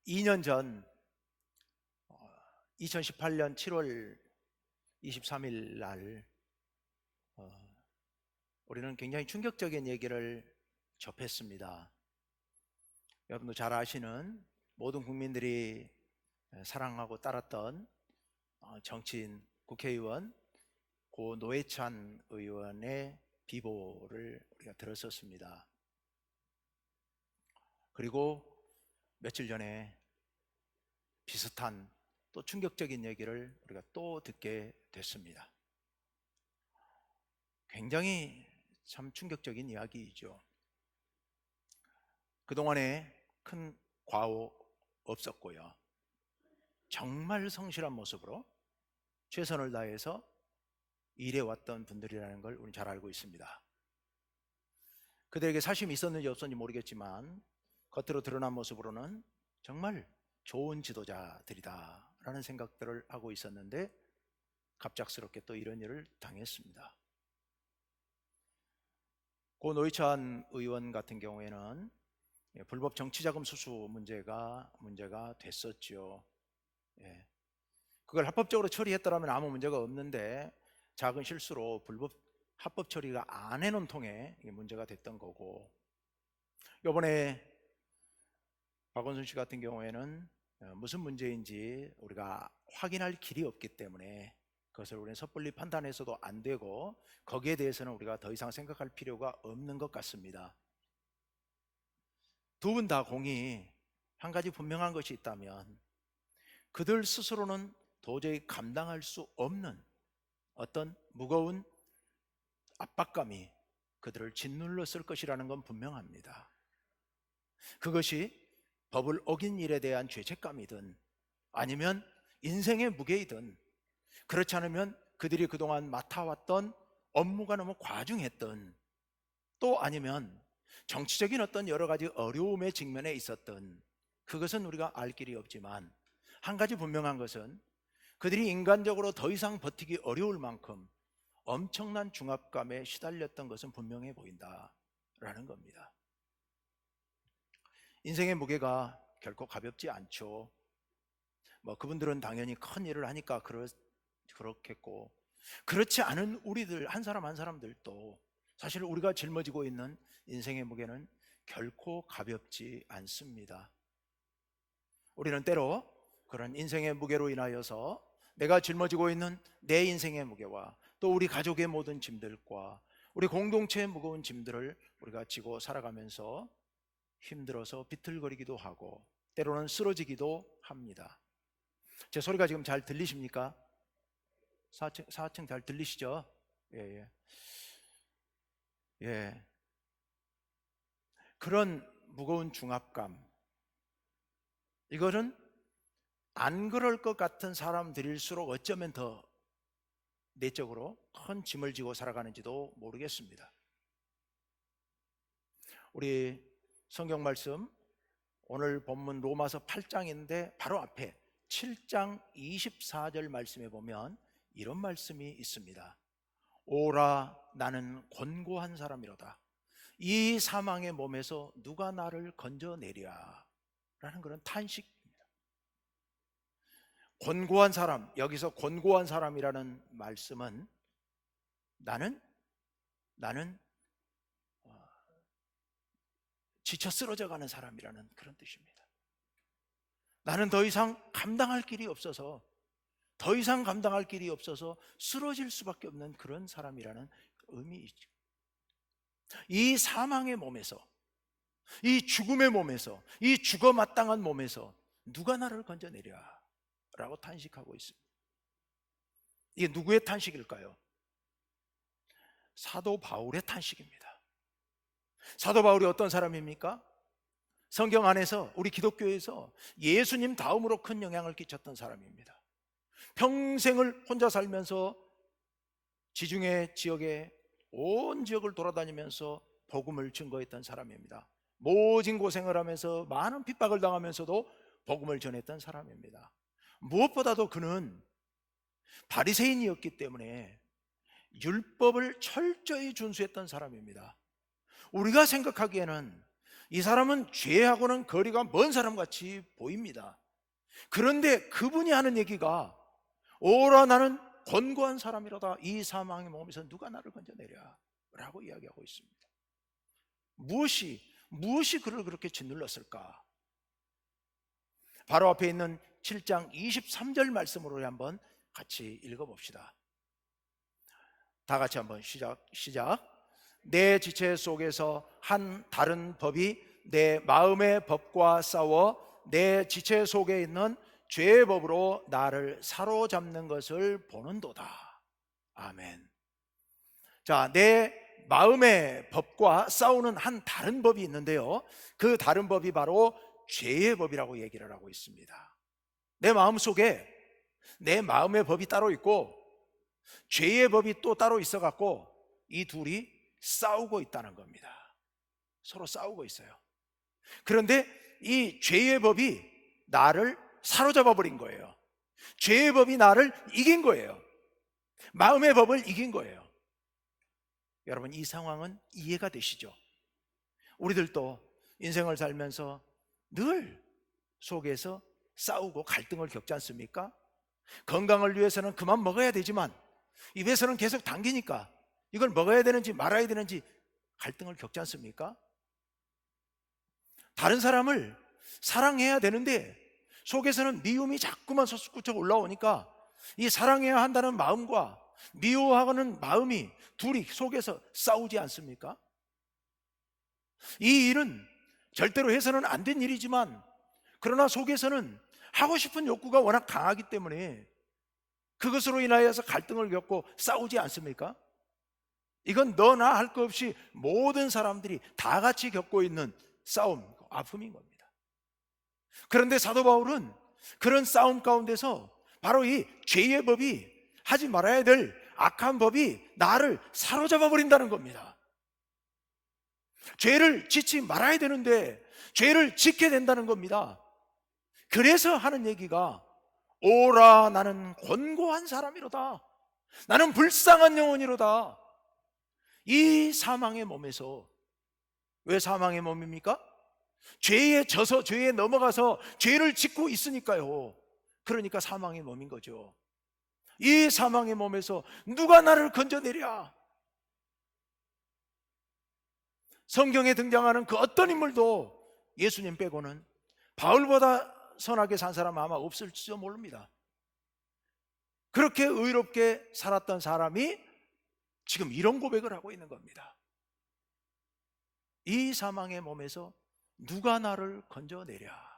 2년 전 2018년 7월 23일 날 우리는 굉장히 충격적인 얘기를 접했습니다. 여러분도 잘 아시는 모든 국민들이 사랑하고 따랐던 정치인 국회의원 고 노회찬 의원의 비보를 우리가 들었었습니다. 그리고 며칠 전에 비슷한 또 충격적인 얘기를 우리가 또 듣게 됐습니다. 굉장히 참 충격적인 이야기이죠. 그동안에 큰 과오 없었고요. 정말 성실한 모습으로 최선을 다해서 일해왔던 분들이라는 걸 우리는 잘 알고 있습니다. 그들에게 사심이 있었는지 없었는지 모르겠지만 겉으로 드러난 모습으로는 정말 좋은 지도자들이다 라는 생각들을 하고 있었는데 갑작스럽게 또 이런 일을 당했습니다. 고 노회찬 의원 같은 경우에는 불법 정치자금 수수 문제가 됐었죠. 그걸 합법적으로 처리했더라면 아무 문제가 없는데 작은 실수로 합법 처리가 안 해놓은 통에 문제가 됐던 거고, 이번에 박원순 씨 같은 경우에는 무슨 문제인지 우리가 확인할 길이 없기 때문에 그것을 우리는 섣불리 판단해서도 안 되고 거기에 대해서는 우리가 더 이상 생각할 필요가 없는 것 같습니다. 두 분 다 공이 한 가지 분명한 것이 있다면 그들 스스로는 도저히 감당할 수 없는 어떤 무거운 압박감이 그들을 짓눌렀을 것이라는 건 분명합니다. 그것이 법을 어긴 일에 대한 죄책감이든 아니면 인생의 무게이든, 그렇지 않으면 그들이 그동안 맡아왔던 업무가 너무 과중했던, 또 아니면 정치적인 어떤 여러 가지 어려움에 직면해 있었던, 그것은 우리가 알 길이 없지만 한 가지 분명한 것은 그들이 인간적으로 더 이상 버티기 어려울 만큼 엄청난 중압감에 시달렸던 것은 분명해 보인다라는 겁니다. 인생의 무게가 결코 가볍지 않죠. 그분들은 당연히 큰 일을 하니까 그렇겠고, 그렇지 않은 우리들 한 사람 한 사람들도 사실 우리가 짊어지고 있는 인생의 무게는 결코 가볍지 않습니다. 우리는 때로 그런 인생의 무게로 인하여서 내가 짊어지고 있는 내 인생의 무게와 또 우리 가족의 모든 짐들과 우리 공동체의 무거운 짐들을 우리가 지고 살아가면서 힘들어서 비틀거리기도 하고 때로는 쓰러지기도 합니다. 제 소리가 지금 잘 들리십니까? 4층 잘 들리시죠? 예. 그런 무거운 중압감, 이거는 안 그럴 것 같은 사람들일수록 어쩌면 더 내적으로 큰 짐을 지고 살아가는지도 모르겠습니다. 우리 성경 말씀, 오늘 본문 로마서 8장인데 바로 앞에 7장 24절 말씀에 보면 이런 말씀이 있습니다. 오라, 나는 곤고한 사람이로다. 이 사망의 몸에서 누가 나를 건져내랴 라는 그런 탄식입니다. 곤고한 사람, 여기서 곤고한 사람이라는 말씀은 나는 지쳐 쓰러져 가는 사람이라는 그런 뜻입니다. 나는 더 이상 감당할 길이 없어서 쓰러질 수밖에 없는 그런 사람이라는 의미이죠. 이 사망의 몸에서, 이 죽음의 몸에서, 이 죽어 마땅한 몸에서 누가 나를 건져내랴 라고 탄식하고 있습니다. 이게 누구의 탄식일까요? 사도 바울의 탄식입니다. 사도 바울이 어떤 사람입니까? 성경 안에서, 우리 기독교에서 예수님 다음으로 큰 영향을 끼쳤던 사람입니다. 평생을 혼자 살면서 지중해 지역에 온 지역을 돌아다니면서 복음을 증거했던 사람입니다. 모진 고생을 하면서 많은 핍박을 당하면서도 복음을 전했던 사람입니다. 무엇보다도 그는 바리새인이었기 때문에 율법을 철저히 준수했던 사람입니다. 우리가 생각하기에는 이 사람은 죄하고는 거리가 먼 사람 같이 보입니다. 그런데 그분이 하는 얘기가 오라 나는 권고한 사람이로다. 이 사망의 몸에서 누가 나를 건져내랴 라고 이야기하고 있습니다. 무엇이 그를 그렇게 짓눌렀을까? 바로 앞에 있는 7장 23절 말씀으로 한번 같이 읽어봅시다. 다 같이 한번 시작. 내 지체 속에서 한 다른 법이 내 마음의 법과 싸워 내 지체 속에 있는 죄의 법으로 나를 사로잡는 것을 보는도다. 아멘. 자, 내 마음의 법과 싸우는 한 다른 법이 있는데요, 그 다른 법이 바로 죄의 법이라고 얘기를 하고 있습니다. 내 마음 속에 내 마음의 법이 따로 있고 죄의 법이 또 따로 있어 갖고 이 둘이 싸우고 있다는 겁니다. 서로 싸우고 있어요. 그런데 이 죄의 법이 나를 사로잡아 버린 거예요. 죄의 법이 나를 이긴 거예요. 마음의 법을 이긴 거예요. 여러분, 이 상황은 이해가 되시죠? 우리들도 인생을 살면서 늘 속에서 싸우고 갈등을 겪지 않습니까? 건강을 위해서는 그만 먹어야 되지만 입에서는 계속 당기니까 이걸 먹어야 되는지 말아야 되는지 갈등을 겪지 않습니까? 다른 사람을 사랑해야 되는데 속에서는 미움이 자꾸만 솟구쳐 올라오니까 이 사랑해야 한다는 마음과 미워하는 마음이 둘이 속에서 싸우지 않습니까? 이 일은 절대로 해서는 안 된 일이지만 그러나 속에서는 하고 싶은 욕구가 워낙 강하기 때문에 그것으로 인하여서 갈등을 겪고 싸우지 않습니까? 이건 너나 할 것 없이 모든 사람들이 다 같이 겪고 있는 싸움, 아픔인 겁니다. 그런데 사도 바울은 그런 싸움 가운데서 바로 이 죄의 법이, 하지 말아야 될 악한 법이 나를 사로잡아 버린다는 겁니다. 죄를 짓지 말아야 되는데 죄를 짓게 된다는 겁니다. 그래서 하는 얘기가 오라 나는 곤고한 사람이로다. 나는 불쌍한 영혼이로다. 이 사망의 몸에서, 왜 사망의 몸입니까? 죄에 져서 죄에 넘어가서 죄를 짓고 있으니까요. 그러니까 사망의 몸인 거죠. 이 사망의 몸에서 누가 나를 건져내랴? 성경에 등장하는 그 어떤 인물도 예수님 빼고는 바울보다 선하게 산 사람 아마 없을지도 모릅니다. 그렇게 의롭게 살았던 사람이 지금 이런 고백을 하고 있는 겁니다. 이 사망의 몸에서 누가 나를 건져내랴?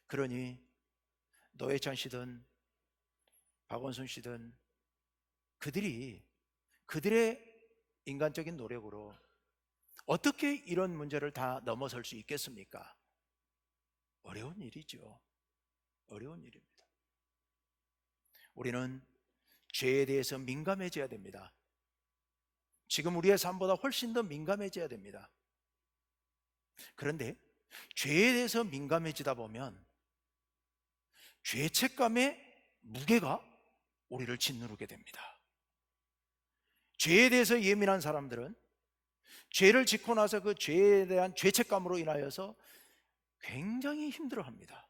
그러니 노회찬 씨든 박원순 씨든 그들의 인간적인 노력으로 어떻게 이런 문제를 다 넘어설 수 있겠습니까? 어려운 일이죠. 어려운 일입니다. 우리는 죄에 대해서 민감해져야 됩니다. 지금 우리의 삶보다 훨씬 더 민감해져야 됩니다. 그런데 죄에 대해서 민감해지다 보면 죄책감의 무게가 우리를 짓누르게 됩니다. 죄에 대해서 예민한 사람들은 죄를 짓고 나서 그 죄에 대한 죄책감으로 인하여서 굉장히 힘들어합니다.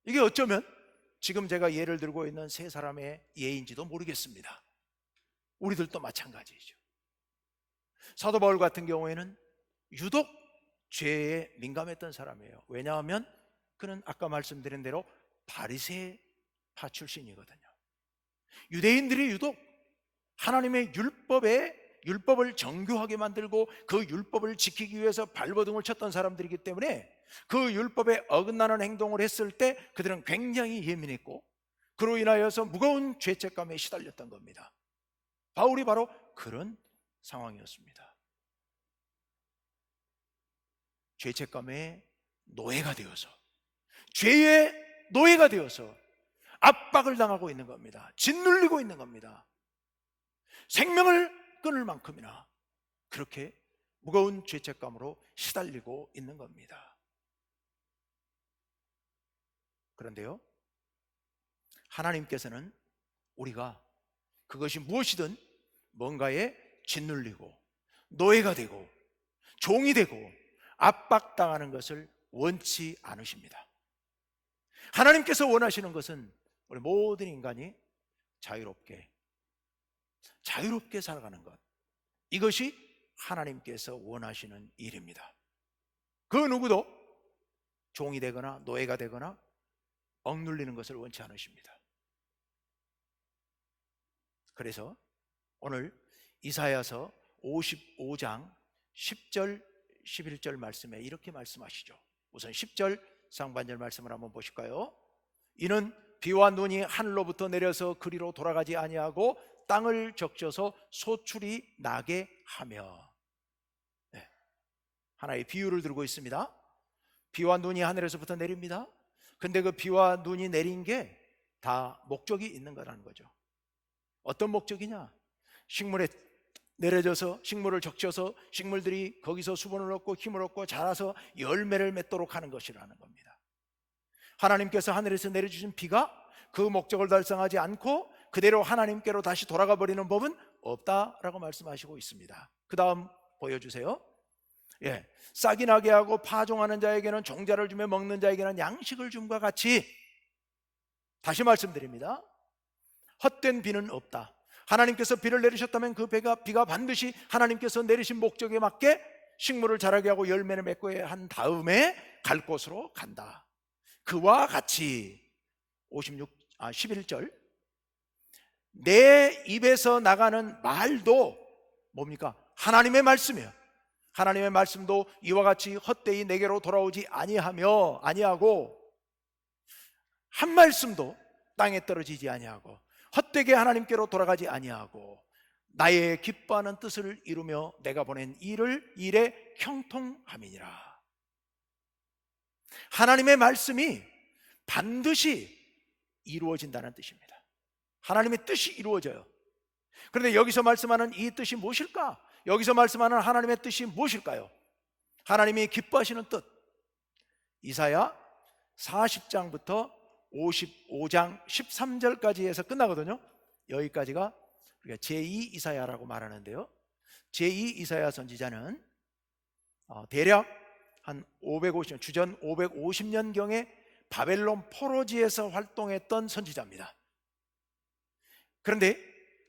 이게 어쩌면 지금 제가 예를 들고 있는 세 사람의 예인지도 모르겠습니다. 우리들도 마찬가지죠. 사도 바울 같은 경우에는 유독 죄에 민감했던 사람이에요. 왜냐하면 그는 아까 말씀드린 대로 바리새파 출신이거든요. 유대인들이 유독 하나님의 율법을 정교하게 만들고 그 율법을 지키기 위해서 발버둥을 쳤던 사람들이기 때문에 그 율법에 어긋나는 행동을 했을 때 그들은 굉장히 예민했고 그로 인하여서 무거운 죄책감에 시달렸던 겁니다. 바울이 바로 그런 상황이었습니다. 죄책감의 노예가 되어서, 죄의 노예가 되어서 압박을 당하고 있는 겁니다. 짓눌리고 있는 겁니다. 생명을 끊을 만큼이나 그렇게 무거운 죄책감으로 시달리고 있는 겁니다. 그런데요, 하나님께서는 우리가 그것이 무엇이든 뭔가에 짓눌리고 노예가 되고 종이 되고 압박당하는 것을 원치 않으십니다. 하나님께서 원하시는 것은 우리 모든 인간이 자유롭게 살아가는 것, 이것이 하나님께서 원하시는 일입니다. 그 누구도 종이 되거나 노예가 되거나 억눌리는 것을 원치 않으십니다. 그래서 오늘 이사야서 55장 10절 11절 말씀에 이렇게 말씀하시죠. 우선 10절 상반절 말씀을 한번 보실까요? 이는 비와 눈이 하늘로부터 내려서 그리로 돌아가지 아니하고 땅을 적셔서 소출이 나게 하며. 네. 하나의 비유를 들고 있습니다. 비와 눈이 하늘에서부터 내립니다. 근데 그 비와 눈이 내린 게 다 목적이 있는 거라는 거죠. 어떤 목적이냐? 식물에 내려져서 식물을 적셔서 식물들이 거기서 수분을 얻고 힘을 얻고 자라서 열매를 맺도록 하는 것이라는 겁니다. 하나님께서 하늘에서 내려주신 비가 그 목적을 달성하지 않고 그대로 하나님께로 다시 돌아가 버리는 법은 없다라고 말씀하시고 있습니다. 그 다음 보여주세요. 싹이 나게 하고 파종하는 자에게는 종자를 주며 먹는 자에게는 양식을 줌과 같이, 다시 말씀드립니다. 헛된 비는 없다. 하나님께서 비를 내리셨다면 그 비가 반드시 하나님께서 내리신 목적에 맞게 식물을 자라게 하고 열매를 맺고 한 다음에 갈 곳으로 간다. 그와 같이 11절 내 입에서 나가는 말도 뭡니까? 하나님의 말씀이에요. 하나님의 말씀도 이와 같이 헛되이 내게로 돌아오지 아니하고 한 말씀도 땅에 떨어지지 아니하고 헛되게 하나님께로 돌아가지 아니하고 나의 기뻐하는 뜻을 이루며 내가 보낸 일에 형통함이니라. 하나님의 말씀이 반드시 이루어진다는 뜻입니다. 하나님의 뜻이 이루어져요. 그런데 여기서 말씀하는 이 뜻이 무엇일까? 여기서 말씀하는 하나님의 뜻이 무엇일까요? 하나님이 기뻐하시는 뜻, 이사야 40장부터 55장 13절까지 해서 끝나거든요. 여기까지가 우리가 제2 이사야라고 말하는데요, 제2 이사야 선지자는 대략 한 550년, 주전 550년경에 바벨론 포로지에서 활동했던 선지자입니다. 그런데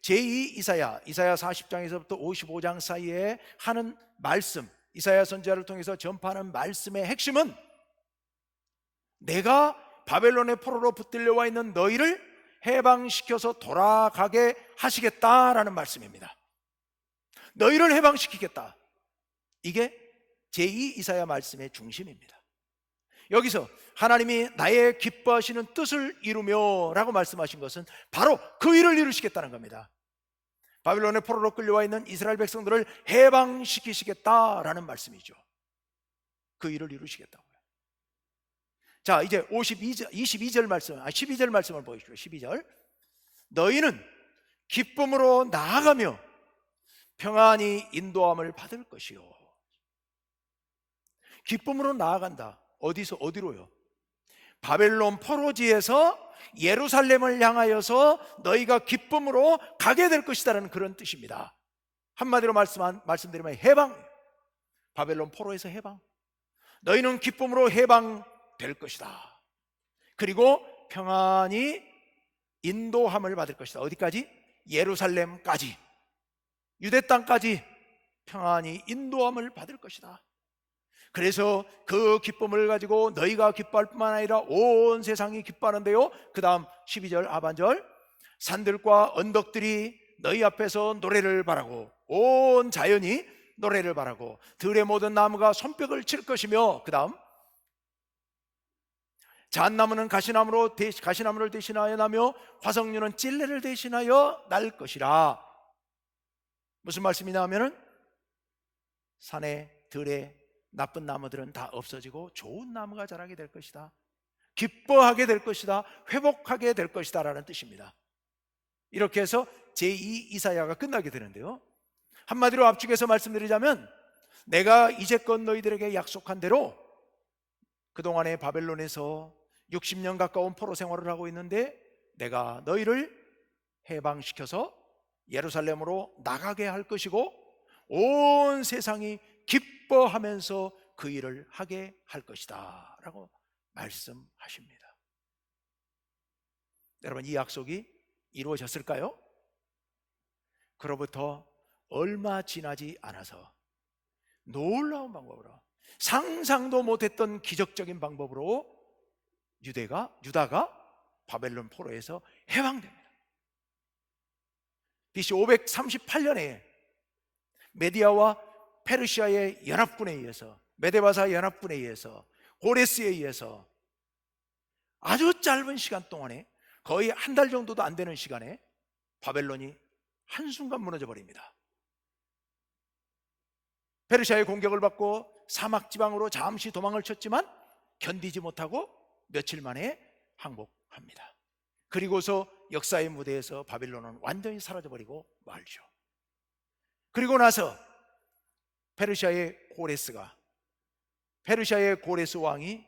제2 이사야 40장에서부터 55장 사이에 하는 말씀, 이사야 선지자를 통해서 전파하는 말씀의 핵심은 내가 바벨론의 포로로 붙들려와 있는 너희를 해방시켜서 돌아가게 하시겠다라는 말씀입니다. 너희를 해방시키겠다. 이게 제2 이사야 말씀의 중심입니다. 여기서 하나님이 나의 기뻐하시는 뜻을 이루며 라고 말씀하신 것은 바로 그 일을 이루시겠다는 겁니다. 바벨론의 포로로 끌려와 있는 이스라엘 백성들을 해방시키시겠다라는 말씀이죠. 그 일을 이루시겠다고요. 자, 이제 12절 말씀을 보십시오. 12절 너희는 기쁨으로 나아가며 평안히 인도함을 받을 것이요. 기쁨으로 나아간다. 어디로요? 바벨론 포로지에서 예루살렘을 향하여서 너희가 기쁨으로 가게 될 것이다라는 그런 뜻입니다. 한마디로 말씀드리면 해방, 바벨론 포로에서 해방, 너희는 기쁨으로 해방될 것이다. 그리고 평안히 인도함을 받을 것이다. 어디까지? 예루살렘까지, 유대 땅까지 평안히 인도함을 받을 것이다. 그래서 그 기쁨을 가지고 너희가 기뻐할 뿐만 아니라 온 세상이 기뻐하는데요, 그 다음 12절 하반절 산들과 언덕들이 너희 앞에서 노래를 바라고 온 자연이 노래를 바라고 들의 모든 나무가 손뼉을 칠 것이며, 그 다음 잣나무는 가시나무를 대신하여 나며 화석류는 찔레를 대신하여 날 것이라. 무슨 말씀이냐 하면은 산에 들에 나쁜 나무들은 다 없어지고 좋은 나무가 자라게 될 것이다. 기뻐하게 될 것이다. 회복하게 될 것이다 라는 뜻입니다. 이렇게 해서 제2 이사야가 끝나게 되는데요, 한마디로 압축해서 말씀드리자면 내가 이제껏 너희들에게 약속한 대로 그동안에 바벨론에서 60년 가까운 포로 생활을 하고 있는데 내가 너희를 해방시켜서 예루살렘으로 나가게 할 것이고 온 세상이 기뻐하면서 그 일을 하게 할 것이다 라고 말씀하십니다. 여러분, 이 약속이 이루어졌을까요? 그로부터 얼마 지나지 않아서 놀라운 방법으로, 상상도 못했던 기적적인 방법으로 유다가 바벨론 포로에서 해방됩니다. BC 538년에 메디아와 페르시아의 연합군에 의해서, 메데바사 연합군에 의해서, 고레스에 의해서 아주 짧은 시간 동안에, 거의 한 달 정도도 안 되는 시간에 바벨론이 한순간 무너져 버립니다. 페르시아의 공격을 받고 사막 지방으로 잠시 도망을 쳤지만 견디지 못하고 며칠 만에 항복합니다. 그리고서 역사의 무대에서 바빌론은 완전히 사라져버리고 말죠. 그리고 나서 페르시아의 고레스 왕이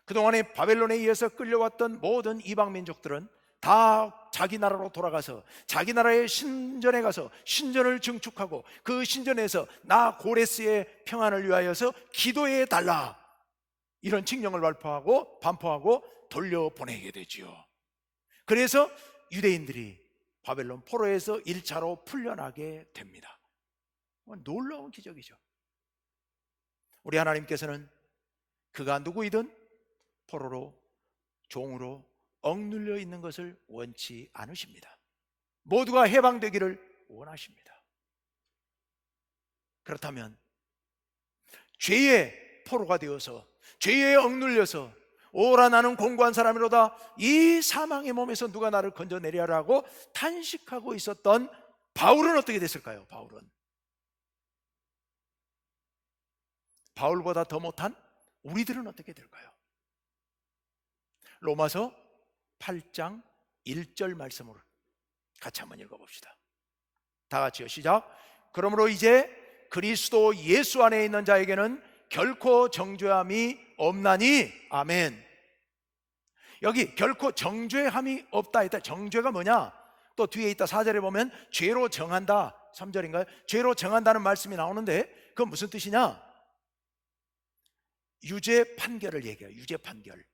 그동안에 바벨론에 의해서 끌려왔던 모든 이방 민족들은 다 자기 나라로 돌아가서 자기 나라의 신전에 가서 신전을 증축하고 그 신전에서 나 고레스의 평안을 위하여서 기도해 달라, 이런 칙령을 반포하고 돌려보내게 되지요. 그래서 유대인들이 바벨론 포로에서 1차로 풀려나게 됩니다. 놀라운 기적이죠. 우리 하나님께서는 그가 누구이든 포로로, 종으로 억눌려 있는 것을 원치 않으십니다. 모두가 해방되기를 원하십니다. 그렇다면 죄의 포로가 되어서, 죄에 억눌려서 오라 나는 공고한 사람이로다, 이 사망의 몸에서 누가 나를 건져내리라고 탄식하고 있었던 바울은 어떻게 됐을까요? 바울보다 더 못한 우리들은 어떻게 될까요? 로마서 8장 1절 말씀을 같이 한번 읽어봅시다. 다 같이요, 시작. 그러므로 이제 그리스도 예수 안에 있는 자에게는 결코 정죄함이 없나니. 아멘. 여기 결코 정죄함이 없다 했다. 정죄가 뭐냐? 또 뒤에 있다 4절에 보면 죄로 정한다, 3절인가요? 죄로 정한다는 말씀이 나오는데 그건 무슨 뜻이냐? 유죄 판결을 얘기해요. 유죄 판결.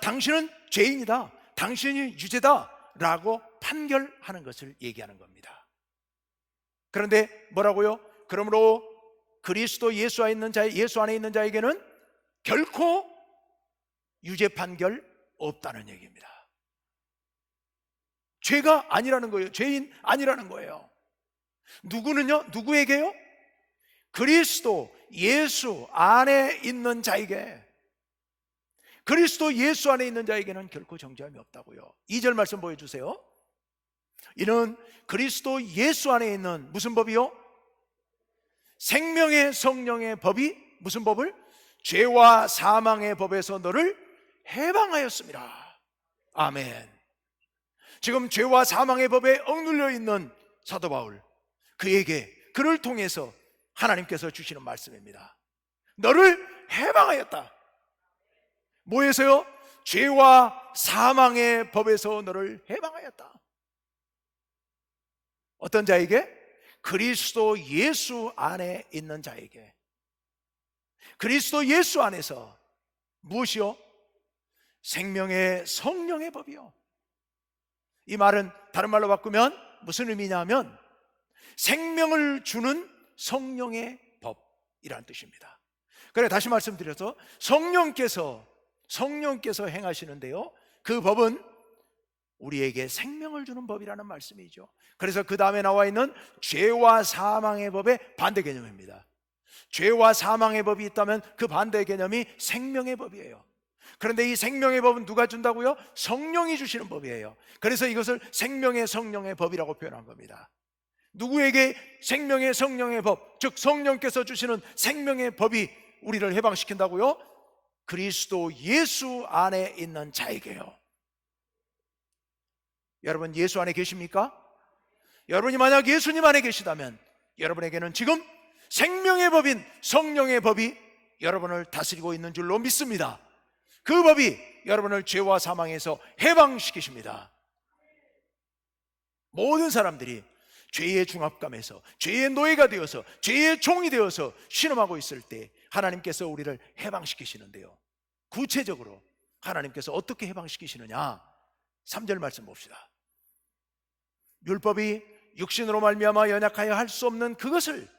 당신은 죄인이다, 당신이 유죄다 라고 판결하는 것을 얘기하는 겁니다. 그런데 뭐라고요? 그러므로 그리스도 예수 안에 있는 자에게는 결코 유죄 판결 없다는 얘기입니다. 죄가 아니라는 거예요. 죄인 아니라는 거예요. 누구에게요? 그리스도 예수 안에 있는 자에게, 그리스도 예수 안에 있는 자에게는 결코 정죄함이 없다고요. 2절 말씀 보여주세요. 이는 그리스도 예수 안에 있는 무슨 법이요? 생명의 성령의 법이 무슨 법을? 죄와 사망의 법에서 너를 해방하였습니다. 아멘. 지금 죄와 사망의 법에 억눌려 있는 사도 바울, 그를 통해서 하나님께서 주시는 말씀입니다. 너를 해방하였다. 뭐에서요? 죄와 사망의 법에서 너를 해방하였다. 어떤 자에게? 그리스도 예수 안에 있는 자에게. 그리스도 예수 안에서 무엇이요? 생명의 성령의 법이요. 이 말은 다른 말로 바꾸면 무슨 의미냐면 생명을 주는 성령의 법이라는 뜻입니다. 그래, 다시 말씀드려서 성령께서 행하시는데요, 그 법은 우리에게 생명을 주는 법이라는 말씀이죠. 그래서 그 다음에 나와 있는 죄와 사망의 법의 반대 개념입니다. 죄와 사망의 법이 있다면 그 반대 개념이 생명의 법이에요. 그런데 이 생명의 법은 누가 준다고요? 성령이 주시는 법이에요. 그래서 이것을 생명의 성령의 법이라고 표현한 겁니다. 누구에게 생명의 성령의 법, 즉 성령께서 주시는 생명의 법이 우리를 해방시킨다고요? 그리스도 예수 안에 있는 자에게요. 여러분, 예수 안에 계십니까? 여러분이 만약 예수님 안에 계시다면 여러분에게는 지금 생명의 법인 성령의 법이 여러분을 다스리고 있는 줄로 믿습니다. 그 법이 여러분을 죄와 사망에서 해방시키십니다. 모든 사람들이 죄의 중압감에서 죄의 노예가 되어서 죄의 종이 되어서 신음하고 있을 때 하나님께서 우리를 해방시키시는데요, 구체적으로 하나님께서 어떻게 해방시키시느냐, 3절 말씀 봅시다. 율법이 육신으로 말미암아 연약하여 할 수 없는 그것을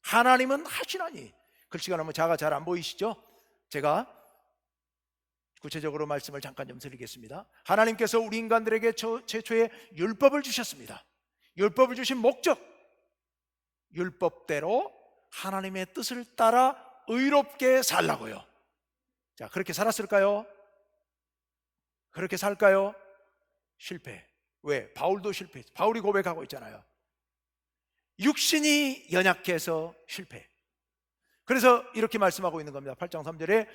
하나님은 하시나니. 글씨가 너무 작아 잘 안 보이시죠? 제가 구체적으로 말씀을 잠깐 좀 드리겠습니다. 하나님께서 우리 인간들에게 최초의 율법을 주셨습니다. 율법을 주신 목적, 율법대로 하나님의 뜻을 따라 의롭게 살라고요. 자, 그렇게 살았을까요? 그렇게 살까요? 실패. 왜? 바울도 실패했어요. 바울이 고백하고 있잖아요. 육신이 연약해서 실패. 그래서 이렇게 말씀하고 있는 겁니다. 8장 3절에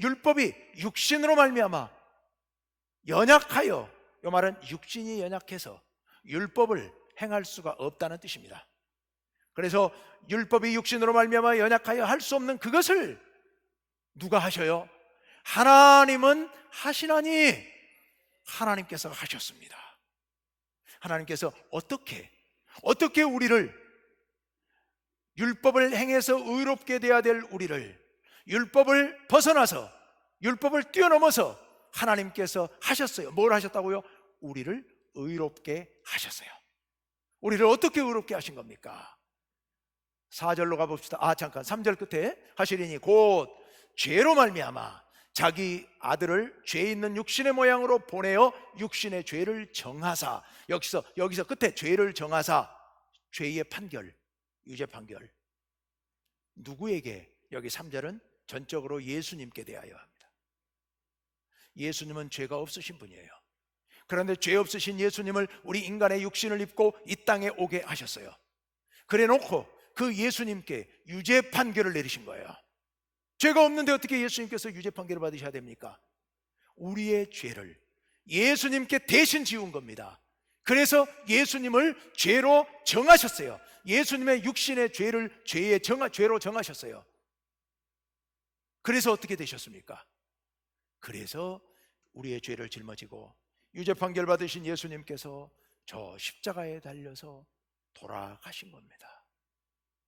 율법이 육신으로 말미암아 연약하여, 이 말은 육신이 연약해서 율법을 행할 수가 없다는 뜻입니다. 그래서 율법이 육신으로 말미암아 연약하여 할 수 없는 그것을 누가 하셔요? 하나님은 하시나니. 하나님께서 하셨습니다. 하나님께서 어떻게 우리를, 율법을 행해서 의롭게 돼야 될 우리를, 율법을 벗어나서 율법을 뛰어넘어서 하나님께서 하셨어요. 뭘 하셨다고요? 우리를 의롭게 하셨어요. 우리를 어떻게 의롭게 하신 겁니까? 4절로 가봅시다. 3절 끝에 하시리니 곧 죄로 말미암아 자기 아들을 죄 있는 육신의 모양으로 보내어 육신의 죄를 정하사. 여기서 끝에 죄를 정하사, 죄의 판결, 유죄 판결. 누구에게? 여기 3절은 전적으로 예수님께 대하여 합니다. 예수님은 죄가 없으신 분이에요. 그런데 죄 없으신 예수님을 우리 인간의 육신을 입고 이 땅에 오게 하셨어요. 그래 놓고 그 예수님께 유죄 판결을 내리신 거예요. 죄가 없는데 어떻게 예수님께서 유죄 판결을 받으셔야 됩니까? 우리의 죄를 예수님께 대신 지운 겁니다. 그래서 예수님을 죄로 정하셨어요. 예수님의 육신의 죄를 죄로 정하셨어요. 그래서 어떻게 되셨습니까? 그래서 우리의 죄를 짊어지고 유죄 판결 받으신 예수님께서 저 십자가에 달려서 돌아가신 겁니다.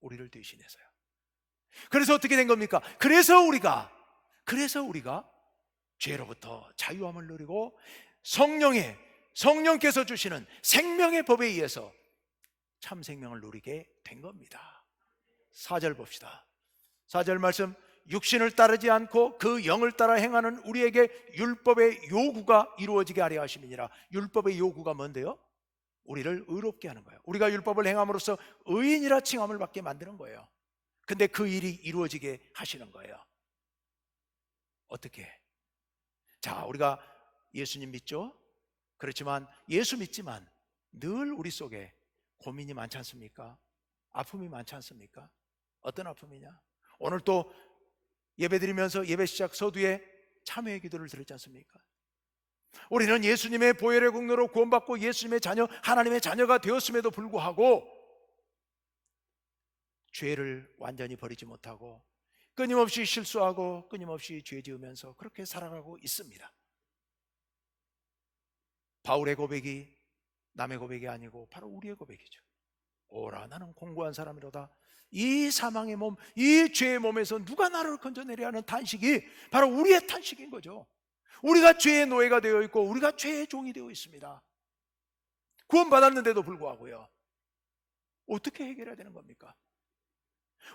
우리를 대신해서요. 그래서 어떻게 된 겁니까? 그래서 우리가 죄로부터 자유함을 누리고 성령께서 주시는 생명의 법에 의해서 참 생명을 누리게 된 겁니다. 4절 봅시다. 4절 말씀, 육신을 따르지 않고 그 영을 따라 행하는 우리에게 율법의 요구가 이루어지게 하려 하심이니라. 율법의 요구가 뭔데요? 우리를 의롭게 하는 거예요. 우리가 율법을 행함으로써 의인이라 칭함을 받게 만드는 거예요. 근데 그 일이 이루어지게 하시는 거예요. 어떻게? 자, 우리가 예수님 믿죠? 그렇지만 예수 믿지만 늘 우리 속에 고민이 많지 않습니까? 아픔이 많지 않습니까? 어떤 아픔이냐? 오늘 또 예배드리면서 예배 시작 서두에 참회의 기도를 드렸지 않습니까? 우리는 예수님의 보혈의 공로로 구원받고 예수님의 자녀, 하나님의 자녀가 되었음에도 불구하고 죄를 완전히 버리지 못하고 끊임없이 실수하고 끊임없이 죄 지으면서 그렇게 살아가고 있습니다. 바울의 고백이 남의 고백이 아니고 바로 우리의 고백이죠. 오라, 나는 공고한 사람이로다. 이 사망의 몸, 이 죄의 몸에서 누가 나를 건져내려 하는 탄식이 바로 우리의 탄식인 거죠. 우리가 죄의 노예가 되어 있고 우리가 죄의 종이 되어 있습니다. 구원받았는데도 불구하고요. 어떻게 해결해야 되는 겁니까?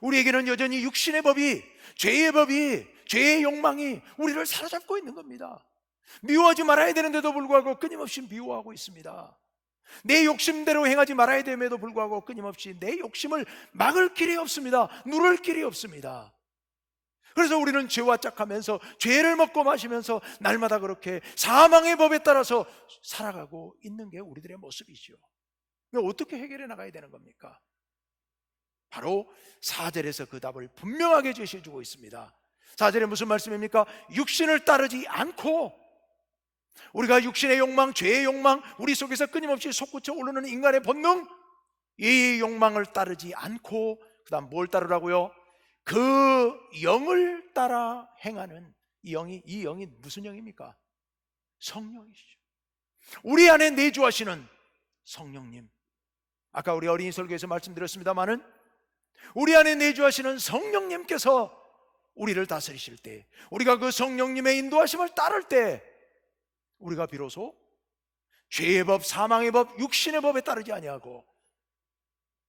우리에게는 여전히 육신의 법이, 죄의 욕망이 우리를 사로잡고 있는 겁니다. 미워하지 말아야 되는데도 불구하고 끊임없이 미워하고 있습니다. 내 욕심대로 행하지 말아야 됨에도 불구하고 끊임없이 내 욕심을 막을 길이 없습니다. 누를 길이 없습니다. 그래서 우리는 죄와 짝하면서 죄를 먹고 마시면서 날마다 그렇게 사망의 법에 따라서 살아가고 있는 게 우리들의 모습이죠. 어떻게 해결해 나가야 되는 겁니까? 바로 4절에서 그 답을 분명하게 제시해주고 있습니다. 4절에 무슨 말씀입니까? 육신을 따르지 않고, 우리가 육신의 욕망, 죄의 욕망, 우리 속에서 끊임없이 솟구쳐 오르는 인간의 본능, 이 욕망을 따르지 않고 그 다음 뭘 따르라고요? 그 영을 따라 행하는 이 영이 무슨 영입니까? 성령이시죠. 우리 안에 내주하시는 성령님. 아까 우리 어린이 설교에서 말씀드렸습니다마는 우리 안에 내주하시는 성령님께서 우리를 다스리실 때, 우리가 그 성령님의 인도하심을 따를 때 우리가 비로소 죄의 법, 사망의 법, 육신의 법에 따르지 아니하고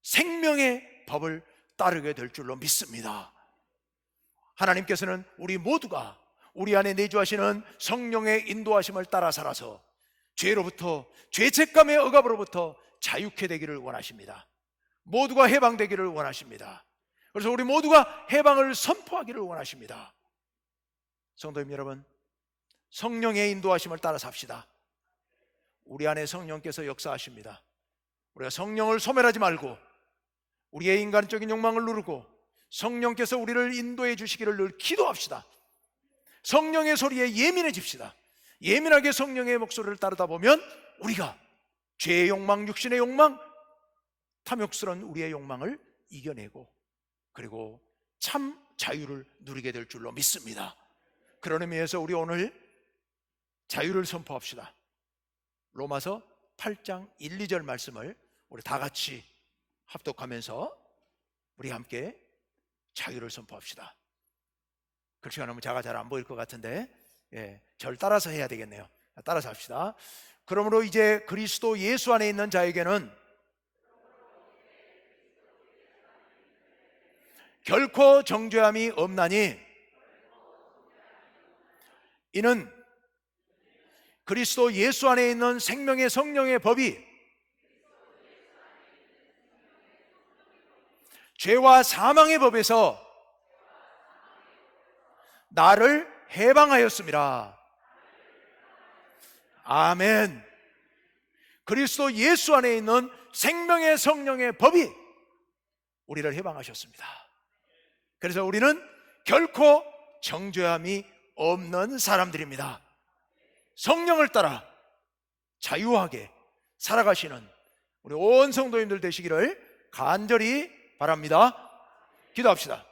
생명의 법을 따르게 될 줄로 믿습니다. 하나님께서는 우리 모두가 우리 안에 내주하시는 성령의 인도하심을 따라 살아서 죄로부터, 죄책감의 억압으로부터 자유케 되기를 원하십니다. 모두가 해방되기를 원하십니다. 그래서 우리 모두가 해방을 선포하기를 원하십니다. 성도님 여러분, 성령의 인도하심을 따라 삽시다. 우리 안에 성령께서 역사하십니다. 우리가 성령을 소멸하지 말고 우리의 인간적인 욕망을 누르고 성령께서 우리를 인도해 주시기를 늘 기도합시다. 성령의 소리에 예민해집시다. 예민하게 성령의 목소리를 따르다 보면 우리가 죄의 욕망, 육신의 욕망, 탐욕스러운 우리의 욕망을 이겨내고 그리고 참 자유를 누리게 될 줄로 믿습니다. 그런 의미에서 우리 오늘 자유를 선포합시다. 로마서 8장 1, 2절 말씀을 우리 다 같이 합독하면서 우리 함께 자유를 선포합시다. 글씨가 너무 작아 잘 안 보일 것 같은데 절 따라서 해야 되겠네요. 따라서 합시다. 그러므로 이제 그리스도 예수 안에 있는 자에게는 결코 정죄함이 없나니 이는 그리스도 예수 안에 있는 생명의 성령의 법이 죄와 사망의 법에서 나를 해방하였습니다. 아멘. 그리스도 예수 안에 있는 생명의 성령의 법이 우리를 해방하셨습니다. 그래서 우리는 결코 정죄함이 없는 사람들입니다. 성령을 따라 자유하게 살아가시는 우리 온 성도님들 되시기를 간절히 바랍니다. 기도합시다.